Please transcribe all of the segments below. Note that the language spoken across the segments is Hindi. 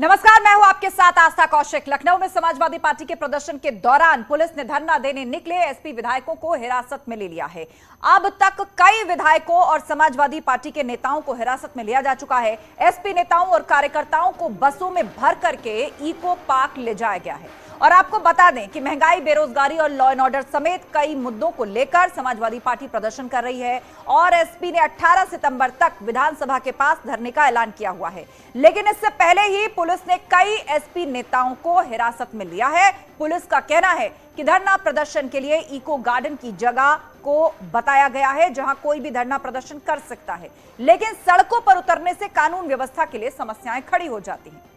नमस्कार, मैं हूं आपके साथ आस्था कौशिक। लखनऊ में समाजवादी पार्टी के प्रदर्शन के दौरान पुलिस ने धरना देने निकले एसपी विधायकों को हिरासत में ले लिया है। अब तक कई विधायकों और समाजवादी पार्टी के नेताओं को हिरासत में लिया जा चुका है। एसपी नेताओं और कार्यकर्ताओं को बसों में भर करके इको पार्क ले जाया गया है। और आपको बता दें कि महंगाई, बेरोजगारी और लॉ एंड ऑर्डर समेत कई मुद्दों को लेकर समाजवादी पार्टी प्रदर्शन कर रही है और एसपी ने 18 सितंबर तक विधानसभा के पास धरने का ऐलान किया हुआ है। लेकिन इससे पहले ही पुलिस ने कई एसपी नेताओं को हिरासत में लिया है। पुलिस का कहना है कि धरना प्रदर्शन के लिए इको गार्डन की जगह को बताया गया है, जहां कोई भी धरना प्रदर्शन कर सकता है, लेकिन सड़कों पर उतरने से कानून व्यवस्था के लिए समस्याएं खड़ी हो जाती हैं।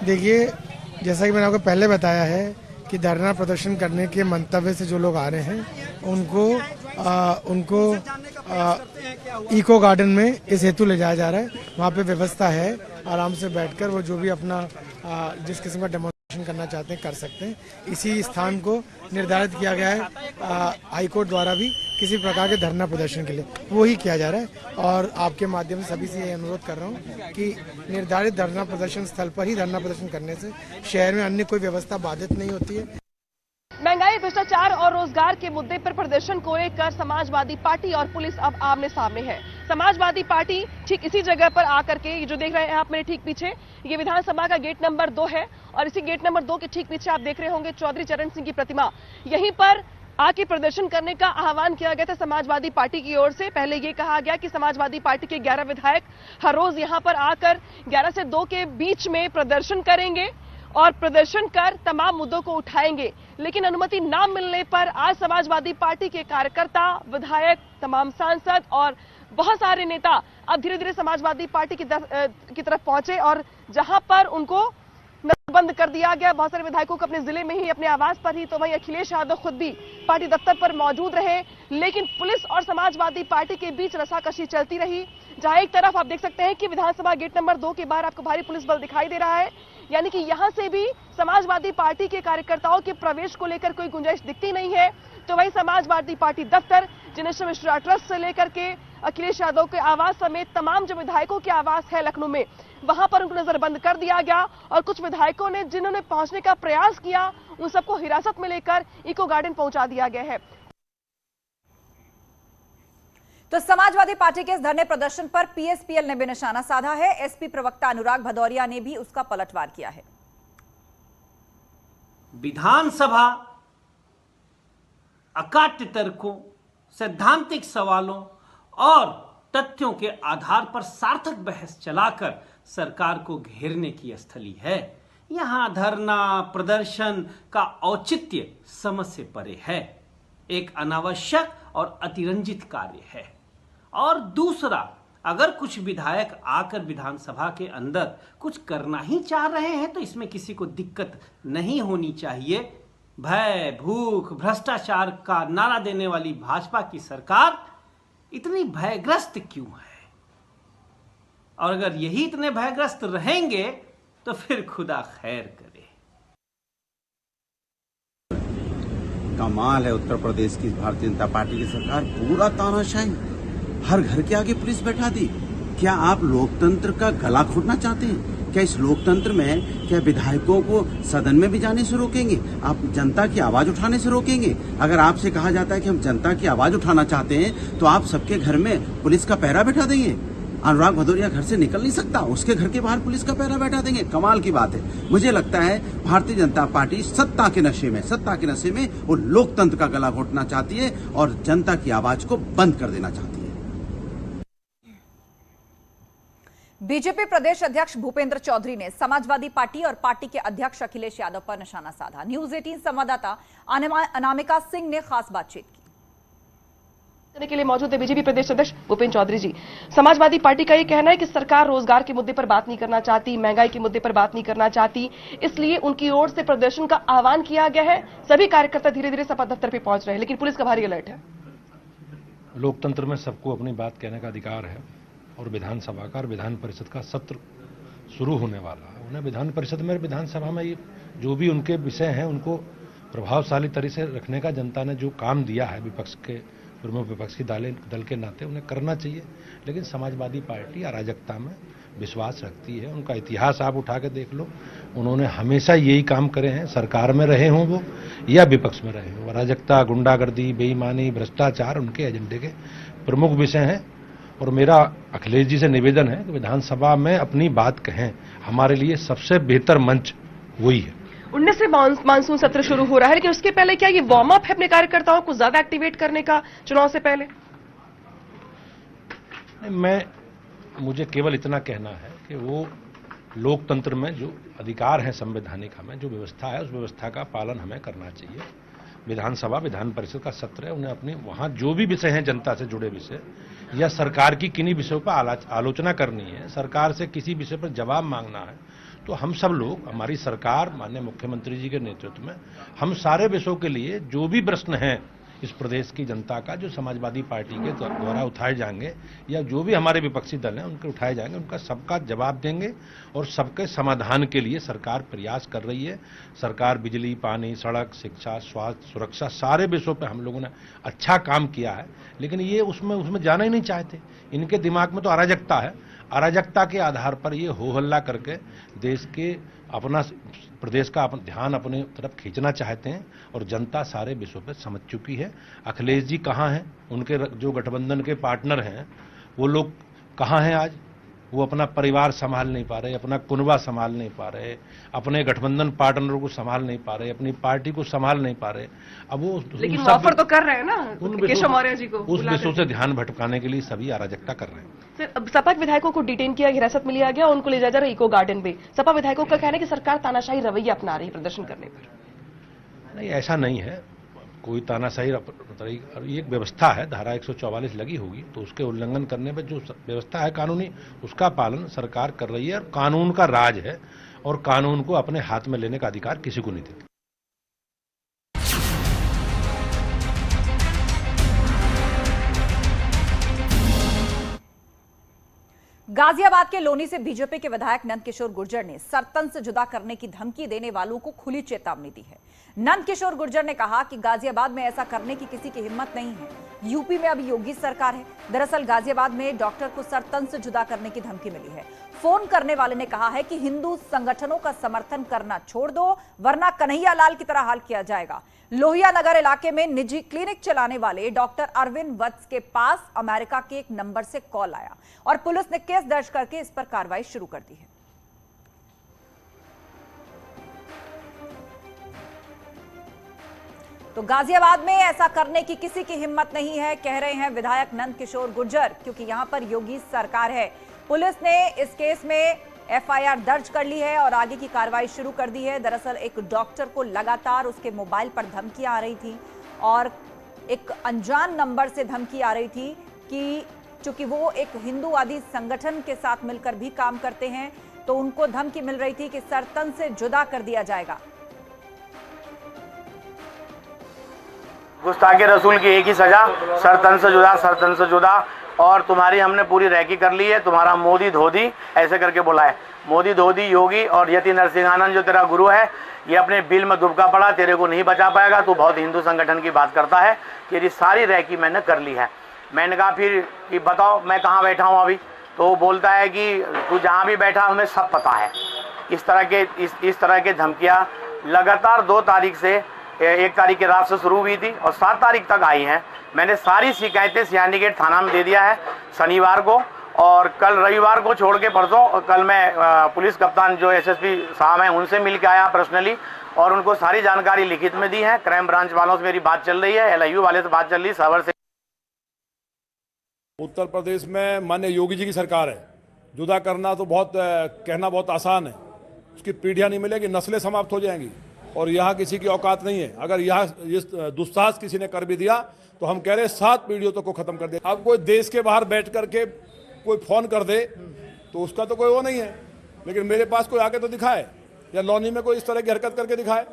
देखिए, जैसा कि मैंने आपको पहले बताया है कि धरना प्रदर्शन करने के मंतव्य से जो लोग आ रहे हैं उनको इको गार्डन में इस हेतु ले जाया जा रहा है। वहाँ पे व्यवस्था है, आराम से बैठकर वो जो भी अपना जिस किस्म का डेमोन्स्ट्रेशन करना चाहते हैं कर सकते हैं। इसी स्थान को निर्धारित किया गया है हाईकोर्ट द्वारा भी किसी प्रकार के धरना प्रदर्शन के लिए, वो ही किया जा रहा है। और आपके माध्यम से सभी से ये अनुरोध कर रहा हूँ कि निर्धारित धरना प्रदर्शन स्थल पर ही धरना प्रदर्शन करने से शहर में अन्य कोई व्यवस्था बाधित नहीं होती है। महंगाई, भ्रष्टाचार और रोजगार के मुद्दे पर प्रदर्शन को लेकर समाजवादी पार्टी और पुलिस अब आमने सामने है। समाजवादी पार्टी ठीक इसी जगह पर आकर के, जो देख रहे हैं आप मेरे ठीक पीछे, ये विधानसभा का गेट नंबर 2 है और इसी गेट नंबर 2 के ठीक पीछे आप देख रहे होंगे चौधरी चरण सिंह की प्रतिमा। यहीं पर आके प्रदर्शन करने का आह्वान किया गया था समाजवादी पार्टी की ओर से। पहले ये कहा गया कि समाजवादी पार्टी के 11 विधायक हर रोज यहां पर आकर 11 से 2 के बीच में प्रदर्शन करेंगे और प्रदर्शन कर तमाम मुद्दों को उठाएंगे। लेकिन अनुमति न मिलने पर आज समाजवादी पार्टी के कार्यकर्ता, विधायक, तमाम सांसद और बहुत सारे नेता अब धीरे धीरे समाजवादी पार्टी की तरफ पहुंचे और जहां पर उनको बंद कर दिया गया। बहुत सारे विधायकों को अपने जिले में ही, अपने आवास पर ही, तो वहीं अखिलेश यादव खुद भी पार्टी दफ्तर पर मौजूद रहे। लेकिन पुलिस और समाजवादी पार्टी के बीच रसाकसी चलती रही, जहां एक तरफ आप देख सकते हैं कि विधानसभा गेट नंबर 2 के बाहर आपको भारी पुलिस बल दिखाई दे रहा है, यानी कि यहां से भी समाजवादी पार्टी के कार्यकर्ताओं के प्रवेश को लेकर कोई गुंजाइश दिखती नहीं है। तो वही समाजवादी पार्टी दफ्तर, जिनेश्वर मिश्रा ट्रस्ट से लेकर के अखिलेश यादव के आवास समेत तमाम जो विधायकों के आवास है लखनऊ में, वहां पर उनको नजरबंद कर दिया गया और कुछ विधायकों ने जिन्होंने पहुंचने का प्रयास किया उन सबको हिरासत में लेकर इको गार्डन पहुंचा दिया गया है। तो समाजवादी पार्टी के इस धरने प्रदर्शन पर पीएसपीएल ने भी निशाना साधा है। एसपी प्रवक्ता अनुराग भदौरिया ने भी उसका पलटवार किया है। विधानसभा अकाट्य तर्कों, सैद्धांतिक सवालों और तथ्यों के आधार पर सार्थक बहस चलाकर सरकार को घेरने की स्थली है। यहां धरना प्रदर्शन का औचित्य समझ से परे है, एक अनावश्यक और अतिरंजित कार्य है। और दूसरा, अगर कुछ विधायक आकर विधानसभा के अंदर कुछ करना ही चाह रहे हैं तो इसमें किसी को दिक्कत नहीं होनी चाहिए। भय, भूख, भ्रष्टाचार का नारा देने वाली भाजपा की सरकार इतनी भयग्रस्त क्यों है? और अगर यही इतने भयग्रस्त रहेंगे तो फिर खुदा खैर करे। कमाल है उत्तर प्रदेश की भारतीय जनता पार्टी की सरकार, पूरा तानाशाही, हर घर के आगे पुलिस बैठा दी। क्या आप लोकतंत्र का गला घोटना चाहते हैं? क्या इस लोकतंत्र में क्या विधायकों को सदन में भी जाने से रोकेंगे? आप जनता की आवाज उठाने से रोकेंगे? अगर आपसे कहा जाता है कि हम जनता की आवाज उठाना चाहते हैं तो आप सबके घर में पुलिस का पहरा बैठा देंगे? अनुराग भदौरिया घर से निकल नहीं सकता, उसके घर के बाहर पुलिस का पहरा बैठा देंगे? कमाल की बात है। मुझे लगता है भारतीय जनता पार्टी सत्ता के नशे में वो लोकतंत्र का गला घोटना चाहती है और जनता की आवाज को बंद कर देना चाहती है। बीजेपी प्रदेश अध्यक्ष भूपेंद्र चौधरी ने समाजवादी पार्टी और पार्टी के अध्यक्ष अखिलेश यादव पर निशाना साधा। न्यूज 18 संवाददाता अनामिका सिंह ने खास बातचीत की। करने के लिए मौजूद है बीजेपी प्रदेश अध्यक्ष भूपेंद्र चौधरी जी। समाजवादी पार्टी का ये कहना है कि सरकार रोजगार के मुद्दे पर बात नहीं करना चाहती, महंगाई के मुद्दे पर बात नहीं करना चाहती, इसलिए उनकी ओर से प्रदर्शन का आह्वान किया गया है। सभी कार्यकर्ता धीरे धीरे सपा दफ्तर पर पहुंच रहे हैं, लेकिन पुलिस का भारी अलर्ट है। लोकतंत्र में सबको अपनी बात कहने का अधिकार है और विधानसभा का और विधान परिषद का सत्र शुरू होने वाला है। उन्हें विधान परिषद में, विधानसभा में जो भी उनके विषय हैं उनको प्रभावशाली तरीके से रखने का जनता ने जो काम दिया है विपक्ष के प्रमुख विपक्षी दल के नाते उन्हें करना चाहिए। लेकिन समाजवादी पार्टी अराजकता में विश्वास रखती है। उनका इतिहास आप उठा के देख लो, उन्होंने हमेशा यही काम करे हैं, सरकार में रहे हों वो या विपक्ष में रहे हों। अराजकता, गुंडागर्दी, बेईमानी, भ्रष्टाचार उनके एजेंडे के प्रमुख विषय हैं। और मेरा अखिलेश जी से निवेदन है कि विधानसभा में अपनी बात कहें, हमारे लिए सबसे बेहतर मंच वही है। 19 से मानसून सत्र शुरू हो रहा है, लेकिन उसके पहले क्या ये वार्म अप है अपने कार्यकर्ताओं को ज्यादा एक्टिवेट करने का चुनाव से पहले? मुझे केवल इतना कहना है कि वो लोकतंत्र में जो अधिकार है, संवैधानिक हमें जो व्यवस्था है, उस व्यवस्था का पालन हमें करना चाहिए। विधानसभा, विधान परिषद का सत्र है, उन्हें अपनी वहां जो भी विषय हैं, जनता से जुड़े विषय या सरकार की किन्हीं विषयों पर आलोचना करनी है, सरकार से किसी विषय पर जवाब मांगना है, तो हम सब लोग, हमारी सरकार, माननीय मुख्यमंत्री जी के नेतृत्व में, हम सारे विषयों के लिए जो भी प्रश्न हैं इस प्रदेश की जनता का, जो समाजवादी पार्टी के द्वारा उठाए जाएंगे या जो भी हमारे विपक्षी दल हैं उनके उठाए जाएंगे, उनका सबका जवाब देंगे और सबके समाधान के लिए सरकार प्रयास कर रही है। सरकार बिजली, पानी, सड़क, शिक्षा, स्वास्थ्य, सुरक्षा, सारे विषयों पर हम लोगों ने अच्छा काम किया है। लेकिन ये उसमें जाना ही नहीं चाहते। इनके दिमाग में तो अराजकता है। अराजकता के आधार पर ये हो हल्ला करके देश के प्रदेश का ध्यान अपने तरफ खींचना चाहते हैं और जनता सारे विषयों पर समझ चुकी है। अखिलेश जी कहाँ हैं, उनके जो गठबंधन के पार्टनर हैं वो लोग कहाँ हैं आज? वो अपना परिवार संभाल नहीं पा रहे, अपना कुनबा संभाल नहीं पा रहे, अपने गठबंधन पार्टनरों को संभाल नहीं पा रहे, अपनी पार्टी को संभाल नहीं पा रहे। अब वो लेकिन ऑफर तो कर रहे हैं ना केशव मौर्य जी को, उस विषयों से ध्यान भटकाने के लिए सभी अराजकता कर रहे हैं। सर, सपा विधायकों को डिटेन किया, हिरासत में लिया गया, उनको ले जाया जा रहा है इको गार्डन में। सपा विधायकों का कहना है कि सरकार तानाशाही रवैया अपना रही है प्रदर्शन करने पर। नहीं, ऐसा नहीं है, कोई तानाशाही। ये एक व्यवस्था है, धारा 144 लगी होगी, तो उसके उल्लंघन करने पर जो व्यवस्था है कानूनी, उसका पालन सरकार कर रही है। और कानून का राज है और कानून को अपने हाथ में लेने का अधिकार किसी को नहीं देता। गाजियाबाद के लोनी से बीजेपी के विधायक नंद किशोर गुर्जर ने सरतन से जुदा करने की धमकी देने वालों को खुली चेतावनी दी है। नंद किशोर गुर्जर ने कहा कि गाजियाबाद में ऐसा करने की किसी की हिम्मत नहीं है। यूपी में अभी योगी सरकार है। दरअसल गाजियाबाद में डॉक्टर को सरतन से जुदा करने की धमकी मिली है। फोन करने वाले ने कहा है कि हिंदू संगठनों का समर्थन करना छोड़ दो, वरना कन्हैया लाल की तरह हाल किया जाएगा। लोहिया नगर इलाके में निजी क्लिनिक चलाने वाले डॉक्टर अरविंद वत्स के पास अमेरिका के एक नंबर से कॉल आया और पुलिस ने केस दर्ज करके इस पर कार्रवाई शुरू कर दी है। तो गाजियाबाद में ऐसा करने की किसी की हिम्मत नहीं है, कह रहे हैं विधायक नंद किशोर गुर्जर, क्योंकि यहां पर योगी सरकार है। पुलिस ने इस केस में एफआईआर दर्ज कर ली है और आगे की कार्रवाई शुरू कर दी है। दरअसल एक डॉक्टर को लगातार उसके मोबाइल पर धमकियां आ रही थी और एक अनजान नंबर से धमकी आ रही थी कि चूंकि वो एक हिंदूवादी संगठन के साथ मिलकर भी काम करते हैं, तो उनको धमकी मिल रही थी कि सरतन से जुदा कर दिया जाएगा। गुस्ताखे रसूल की एक ही सजा, सरतन से जुदा, सरतन से जुदा। और तुम्हारी हमने पूरी रैकी कर ली है, तुम्हारा मोदी धोदी ऐसे करके बोला है। मोदी धोदी योगी और यति नरसिंहानंद जो तेरा गुरु है, ये अपने बिल में दुबका पड़ा, तेरे को नहीं बचा पाएगा। तू बहुत हिंदू संगठन की बात करता है। तेरी सारी रैकी मैंने कर ली है। मैंने कहा फिर कि बताओ मैं कहाँ बैठा हूँ अभी, तो वो बोलता है कि तू जहाँ भी बैठा हमें सब पता है। इस तरह के धमकियाँ लगातार 2 तारीख से, 1 तारीख की रात से शुरू हुई थी और 7 तारीख तक आई हैं। मैंने सारी शिकायतें सियानी गेट थाना में दे दिया है शनिवार को, और कल रविवार को छोड़ के परसों, और कल मैं पुलिस कप्तान जो एसएसपी साहब हैं उनसे मिल के आया पर्सनली, और उनको सारी जानकारी लिखित में दी है। क्राइम ब्रांच वालों से मेरी बात चल रही है, एलआईयू वाले से बात चल रही है, सवर से। उत्तर प्रदेश में माननीय योगी जी की सरकार है। जुदा करना तो कहना बहुत आसान है, उसकी पीढ़ियाँ नहीं मिलेगी, नस्लें समाप्त हो जाएंगी और यहाँ किसी की औकात नहीं है। अगर यहाँ इस दुस्साहस किसी ने कर भी दिया तो हम कह रहे हैं 7 पीढ़ियों तक को खत्म कर दे। अब कोई देश के बाहर बैठ करके कोई फोन कर दे तो उसका तो कोई वो नहीं है, लेकिन मेरे पास कोई आके तो दिखाए या लौनी में कोई इस तरह की हरकत करके दिखाए,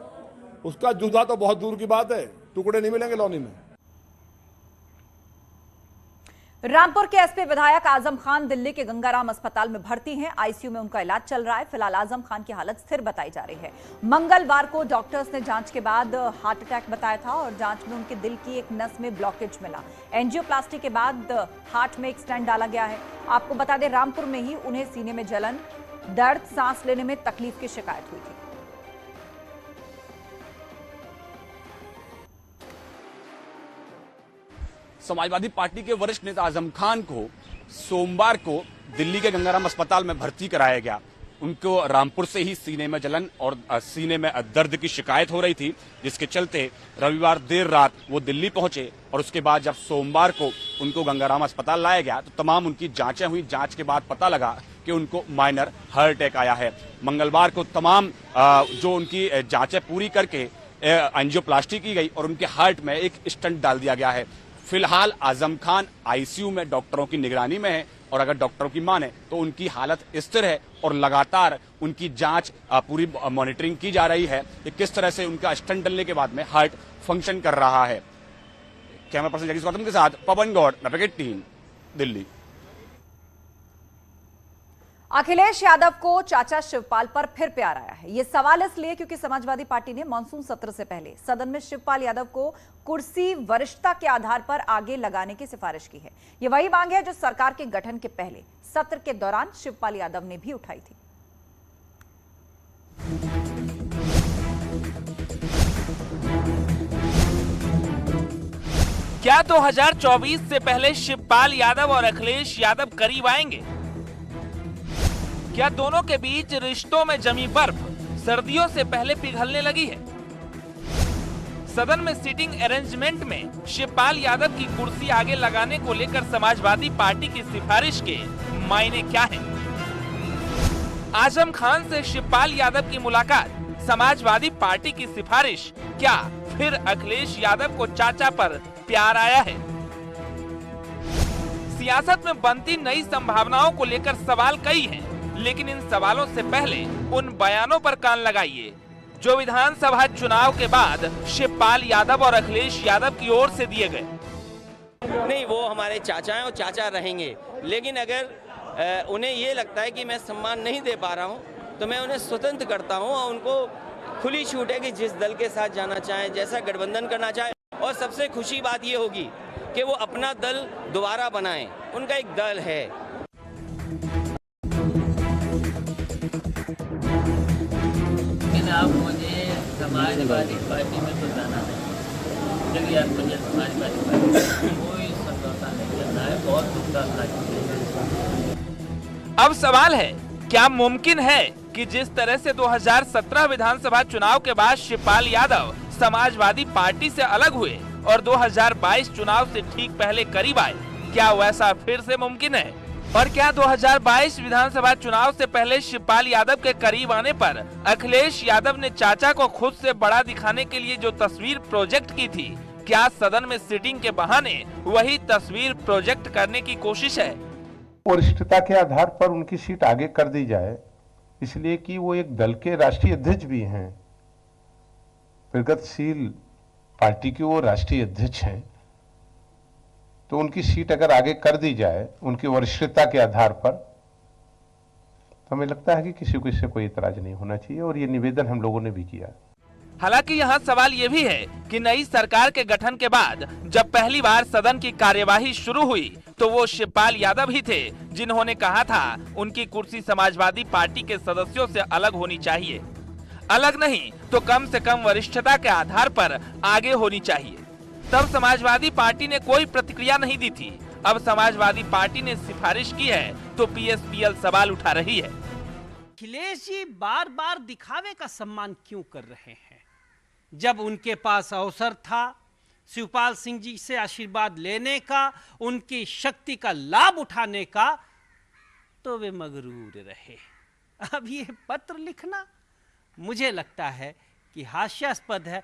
उसका जुदा तो बहुत दूर की बात है, टुकड़े नहीं मिलेंगे लौनी में। रामपुर के एसपी विधायक आजम खान दिल्ली के गंगाराम अस्पताल में भर्ती हैं। आईसीयू में उनका इलाज चल रहा है। फिलहाल आजम खान की हालत स्थिर बताई जा रही है। मंगलवार को डॉक्टर्स ने जांच के बाद हार्ट अटैक बताया था और जांच में उनके दिल की एक नस में ब्लॉकेज मिला। एंजियोप्लास्टी के बाद हार्ट में एक स्टेंट डाला गया है। आपको बता दें, रामपुर में ही उन्हें सीने में जलन, दर्द, सांस लेने में तकलीफ की शिकायत हुई थी। समाजवादी पार्टी के वरिष्ठ नेता आजम खान को सोमवार को दिल्ली के गंगाराम अस्पताल में भर्ती कराया गया। उनको रामपुर से ही सीने में जलन और सीने में दर्द की शिकायत हो रही थी, जिसके चलते रविवार देर रात वो दिल्ली पहुंचे और उसके बाद जब सोमवार को उनको गंगाराम अस्पताल लाया गया तो तमाम उनकी जांचें हुई। जांच के बाद पता लगा कि उनको माइनर हार्ट अटैक आया है। मंगलवार को तमाम जो उनकी जांचें पूरी करके एंजियोप्लास्टी की गई और उनके हार्ट में एक स्टंट डाल दिया गया है। फिलहाल आजम खान आईसीयू में डॉक्टरों की निगरानी में है और अगर डॉक्टरों की माने तो उनकी हालत स्थिर है और लगातार उनकी जांच पूरी मॉनिटरिंग की जा रही है कि किस तरह से उनका स्टंट डलने के बाद में हार्ट फंक्शन कर रहा है। कैमरा पर्सन जगदीश गौतम के साथ पवन गौड़, नेविगेट टीम, दिल्ली। अखिलेश यादव को चाचा शिवपाल पर फिर प्यार आया है। ये सवाल इसलिए क्योंकि समाजवादी पार्टी ने मानसून सत्र से पहले सदन में शिवपाल यादव को कुर्सी वरिष्ठता के आधार पर आगे लगाने की सिफारिश की है। ये वही मांग है जो सरकार के गठन के पहले सत्र के दौरान शिवपाल यादव ने भी उठाई थी। क्या 2024 से पहले शिवपाल यादव और अखिलेश यादव करीब आएंगे? क्या दोनों के बीच रिश्तों में जमी बर्फ सर्दियों से पहले पिघलने लगी है? सदन में सीटिंग अरेंजमेंट में शिवपाल यादव की कुर्सी आगे लगाने को लेकर समाजवादी पार्टी की सिफारिश के मायने क्या हैं? आजम खान से शिवपाल यादव की मुलाकात, समाजवादी पार्टी की सिफारिश, क्या फिर अखिलेश यादव को चाचा पर प्यार आया है? सियासत में बनती नई संभावनाओं को लेकर सवाल कई हैं, लेकिन इन सवालों से पहले उन बयानों पर कान लगाइए जो विधानसभा चुनाव के बाद शिवपाल यादव और अखिलेश यादव की ओर से दिए गए। नहीं, वो हमारे चाचा हैं और चाचा रहेंगे, लेकिन अगर उन्हें ये लगता है कि मैं सम्मान नहीं दे पा रहा हूं तो मैं उन्हें स्वतंत्र करता हूं और उनको खुली छूट है कि जिस दल के साथ जाना चाहें, जैसा गठबंधन करना चाहें। और सबसे खुशी बात ये होगी कि वो अपना दल दोबारा बनाएं। उनका एक दल है। आप मुझे समाजवादी पार्टी में तो जाना नहीं, चलिए आप मुझे समाजवादी पार्टी में कोई समझौता नहीं करना है। बहुत दुखदायक है। अब सवाल है, क्या मुमकिन है कि जिस तरह से 2017 विधानसभा चुनाव के बाद शिवपाल यादव समाजवादी पार्टी से अलग हुए और 2022 चुनाव से ठीक पहले करीब आए, क्या वैसा फिर से मुमकिन है? और क्या 2022 विधानसभा चुनाव से पहले शिवपाल यादव के करीब आने पर अखिलेश यादव ने चाचा को खुद से बड़ा दिखाने के लिए जो तस्वीर प्रोजेक्ट की थी, क्या सदन में सीटिंग के बहाने वही तस्वीर प्रोजेक्ट करने की कोशिश है? वरिष्ठता के आधार पर उनकी सीट आगे कर दी जाए, इसलिए कि वो एक दल के राष्ट्रीय अध्यक्ष भी हैं, प्रगतिशील पार्टी के वो राष्ट्रीय अध्यक्ष हैं, तो उनकी सीट अगर आगे कर दी जाए उनकी वरिष्ठता के आधार पर, तो हमें लगता है कि किसी को इससे कोई इतराज नहीं होना चाहिए और ये निवेदन हम लोगों ने भी किया। हालांकि यहाँ सवाल ये भी है कि नई सरकार के गठन के बाद जब पहली बार सदन की कार्यवाही शुरू हुई तो वो शिवपाल यादव ही थे जिन्होंने कहा था उनकी कुर्सी समाजवादी पार्टी के सदस्यों से अलग होनी चाहिए। अलग नहीं तो कम से कम वरिष्ठता के आधार पर आगे होनी चाहिए। तब समाजवादी पार्टी ने कोई प्रतिक्रिया नहीं दी थी। अब समाजवादी पार्टी ने सिफारिश की है तो पीएसपीएल सवाल उठा रही है। अखिलेश जी बार बार दिखावे का सम्मान क्यों कर रहे हैं? जब उनके पास अवसर था शिवपाल सिंह जी से आशीर्वाद लेने का, उनकी शक्ति का लाभ उठाने का, तो वे मगरूर रहे। अब ये पत्र लिखना मुझे लगता है कि हास्यास्पद है।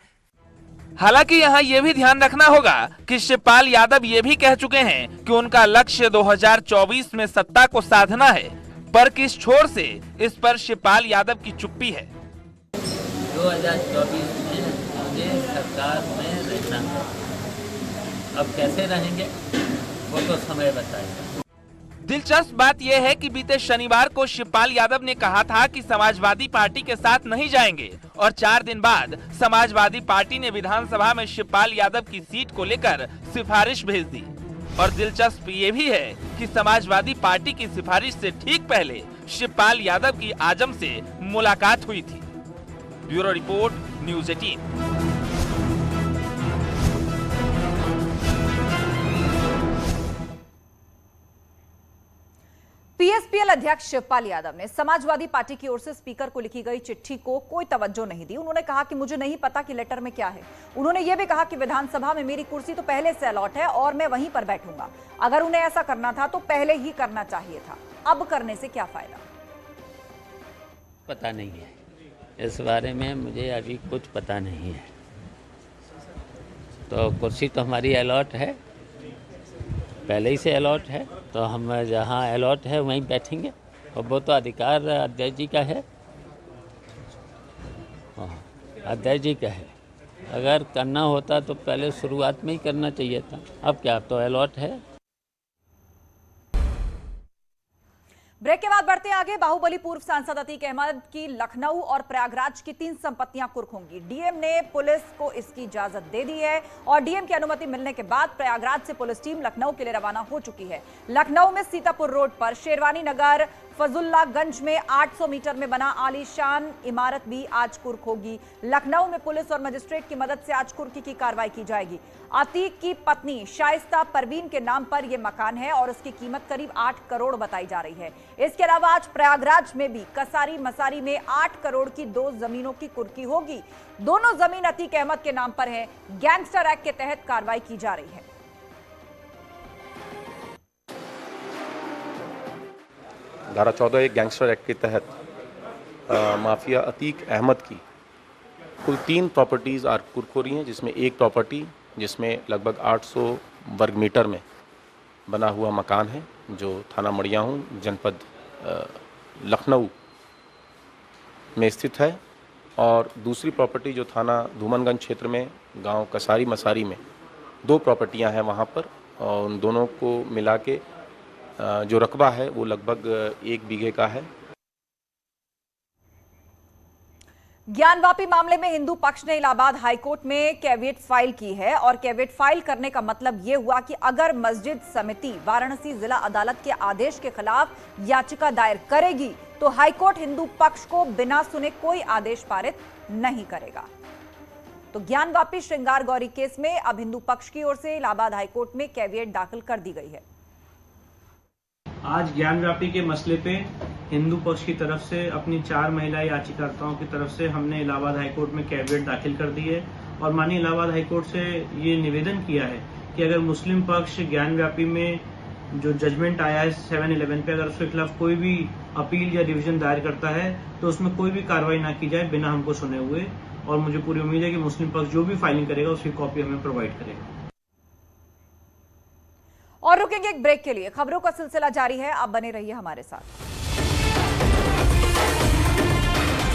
हालांकि यहाँ ये भी ध्यान रखना होगा कि शिवपाल यादव ये भी कह चुके हैं कि उनका लक्ष्य 2024 में सत्ता को साधना है, पर किस छोर से, इस पर शिवपाल यादव की चुप्पी है। 2024 में मुझे सरकार में रहना है। अब कैसे रहेंगे वो तो समय बताएगा। दिलचस्प बात यह है कि बीते शनिवार को शिवपाल यादव ने कहा था कि समाजवादी पार्टी के साथ नहीं जाएंगे और 4 दिन बाद समाजवादी पार्टी ने विधानसभा में शिवपाल यादव की सीट को लेकर सिफारिश भेज दी। और दिलचस्प ये भी है कि समाजवादी पार्टी की सिफारिश से ठीक पहले शिवपाल यादव की आजम से मुलाकात हुई थी। Bureau report, news 18। पीएसपीएल अध्यक्ष शिवपाल यादव ने समाजवादी पार्टी की ओर से स्पीकर को लिखी गई चिट्ठी को कोई तवज्जो नहीं दी। उन्होंने कहा कि मुझे नहीं पता कि लेटर में क्या है। उन्होंने यह भी कहा कि विधानसभा में मेरी कुर्सी तो पहले से अलॉट है और मैं वहीं पर बैठूंगा। अगर उन्हें ऐसा करना था तो पहले ही करना चाहिए था, अब करने से क्या फायदा। पता नहीं है इस बारे में, मुझे अभी कुछ पता नहीं है। तो कुर्सी तो हमारी अलॉट है, पहले ही से अलॉट है, तो हम जहाँ अलॉट है वहीं बैठेंगे और वो तो अधिकार अध्यक्ष जी का है, अध्यक्ष जी का है। अगर करना होता तो पहले शुरुआत में ही करना चाहिए था। अब क्या, अब तो अलॉट है। ब्रेक के बाद बढ़ते हैं आगे। बाहुबली पूर्व सांसद अतीक अहमद की लखनऊ और प्रयागराज की 3 संपत्तियां कुर्क होंगी। डीएम ने पुलिस को इसकी इजाजत दे दी है और डीएम की अनुमति मिलने के बाद प्रयागराज से पुलिस टीम लखनऊ के लिए रवाना हो चुकी है। लखनऊ में सीतापुर रोड पर शेरवानी नगर फजुल्लागंज में 800 मीटर में बना आलीशान इमारत भी आज कुर्क होगी। लखनऊ में पुलिस और मजिस्ट्रेट की मदद से आज कुर्की की कार्रवाई की जाएगी। अतीक की पत्नी शाइस्ता परवीन के नाम पर यह मकान है और उसकी कीमत करीब 8 करोड़ बताई जा रही है। इसके अलावा आज प्रयागराज में भी कसारी मसारी में 8 करोड़ की 2 जमीनों की कुर्की होगी। दोनों जमीन अतीक अहमद के नाम पर है। गैंगस्टर एक्ट के तहत कार्रवाई की जा रही है। धारा 14 एक गैंगस्टर एक्ट के तहत माफिया अतीक अहमद की कुल 3 प्रॉपर्टीज़ आज कुर्क हो रही हैं, जिसमें एक प्रॉपर्टी जिसमें लगभग 800 वर्ग मीटर में बना हुआ मकान है जो थाना मड़ियाहूं जनपद लखनऊ में स्थित है, और दूसरी प्रॉपर्टी जो थाना धूमनगंज क्षेत्र में गांव कसारी मसारी में 2 प्रॉपर्टियां हैं वहां पर, और उन दोनों को मिला के जो रकबा है वो लगभग 1 बीघे का है। ज्ञानवापी मामले में हिंदू पक्ष ने इलाहाबाद हाईकोर्ट में कैविएट फाइल की है और कैविएट फाइल करने का मतलब यह हुआ कि अगर मस्जिद समिति वाराणसी जिला अदालत के आदेश के खिलाफ याचिका दायर करेगी तो हाईकोर्ट हिंदू पक्ष को बिना सुने कोई आदेश पारित नहीं करेगा। तो ज्ञानवापी श्रृंगार गौरी केस में अब हिंदू पक्ष की ओर से इलाहाबाद हाईकोर्ट में कैविएट दाखिल कर दी गई है। आज ज्ञानव्यापी के मसले पे हिंदू पक्ष की तरफ से अपनी 4 महिला याचिकाकर्ताओं की तरफ से हमने इलाहाबाद हाईकोर्ट में कैविएट दाखिल कर दी है और माननीय इलाहाबाद हाईकोर्ट से ये निवेदन किया है कि अगर मुस्लिम पक्ष ज्ञानव्यापी में जो जजमेंट आया है 7/11 पे, अगर उसके खिलाफ कोई भी अपील या डिवीजन दायर करता है तो उसमें कोई भी कार्रवाई ना की जाए बिना हमको सुने हुए, और मुझे पूरी उम्मीद है कि मुस्लिम पक्ष जो भी फाइलिंग करेगा उसकी कॉपी हमें प्रोवाइड करेगा। और रुकेंगे एक ब्रेक के लिए। खबरों का सिलसिला जारी है, आप बने रहिए हमारे साथ।